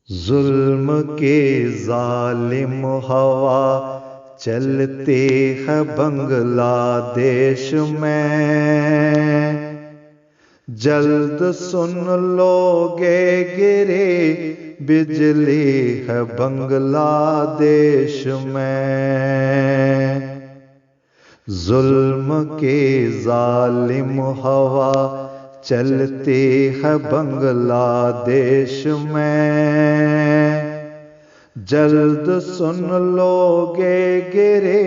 ظلم کے ظالم ہوا چلتے ہے بنگلہ دیش میں، جلد سن لو گے گرے بجلی ہے بنگلہ دیش میں۔ ظلم کے ظالم ہوا چلتی ہے بنگلہ دیش میں، جلد سن لو گے گرے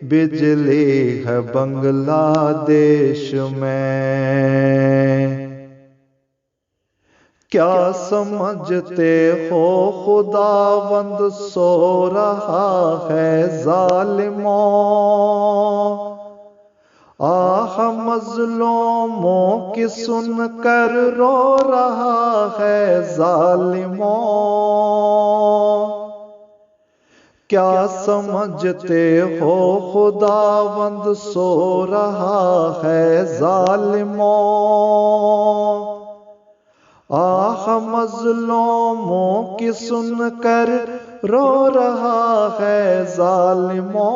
بجلی ہے بنگلہ دیش میں۔ کیا سمجھتے ہو خداوند سو رہا ہے ظالموں، آہ مظلوموں کی سن کر رو رہا ہے ظالموں۔ کیا سمجھتے ہو خداوند سو رہا ہے ظالموں، آہ مظلوموں کی سن کر رو رہا ہے ظالموں۔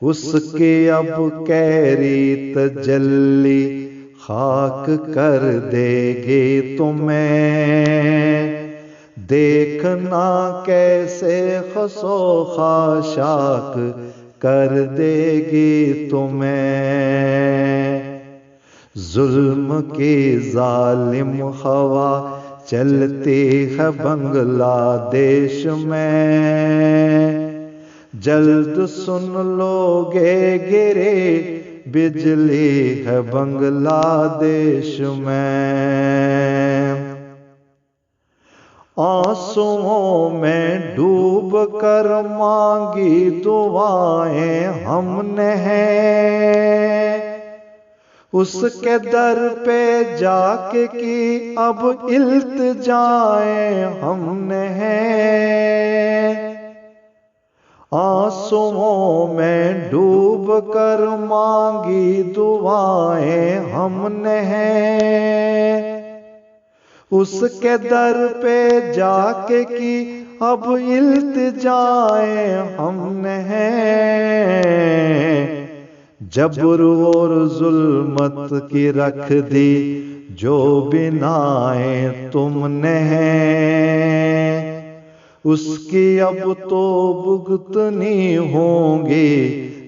اس کی اب کیری تجلی خاک کر دے گی تمہیں، دیکھنا کیسے خسو خاشاک کر دے گی تمہیں۔ ظلم کی ظالم ہوا چلتی ہے بنگلہ دیش میں، جلد سن لو گے گرے بجلی ہے بنگلہ دیش میں۔ آنسوؤں میں ڈوب کر مانگی دعائیں ہم نے ہیں، اس کے در پہ جا کے کی اب التجائیں ہم نے ہیں۔ آنسوؤں میں ڈوب کر مانگی دعائیں ہم نے ہیں، اس کے در پہ جا کے کی اب التجائیں ہم نے ہیں۔ جبر اور ظلمت کی رکھ دی جو بنائیں تم نے ہیں، اس کی اب تو بھگتنی ہوں گی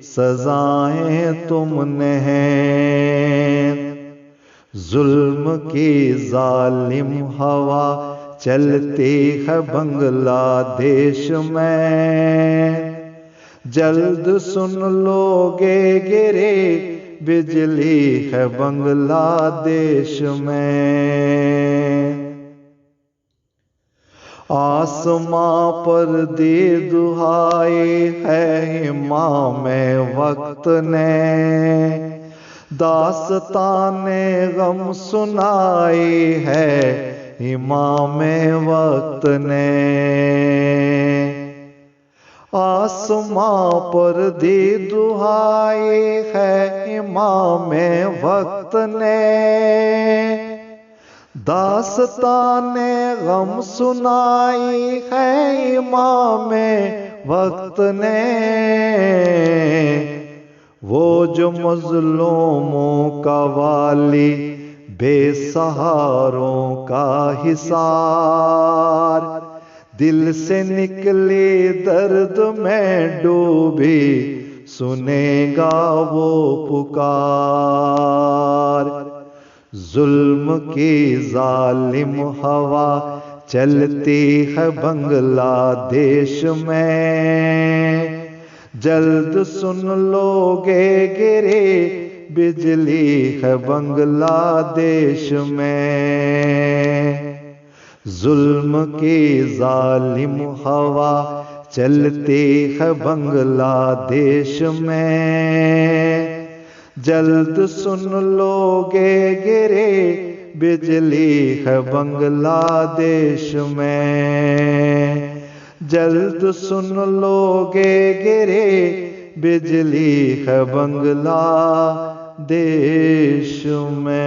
سزائیں تم نے ہیں۔ ظلم کی ظالم ہوا چلتی ہے بنگلہ دیش میں، جلد سن لو گے گرے بجلی ہے بنگلہ دیش میں۔ آسماں پر دی دہائی ہے امام وقت نے، داستان غم سنائی ہے امام وقت نے۔ آسماں پر دی دہائی ہے امام وقت نے، داستان غم سنائی ہے امام وقت نے۔ وہ جو مظلوموں کا والی، بے سہاروں کا حصار، دل سے نکلی درد میں ڈوبی سنے گا وہ پکار۔ ظلم کی ظالم ہوا چلتی ہے بنگلہ دیش میں، جلد سن لو گے گرے بجلی ہے بنگلہ دیش میں۔ ظلم کی ظالم ہوا چلتی ہے بنگلہ دیش میں، جلد سن لو گے گرے بجلی ہے بنگلہ دیش میں، جلد سن لو گے گرے بجلی ہے بنگلہ دیش میں۔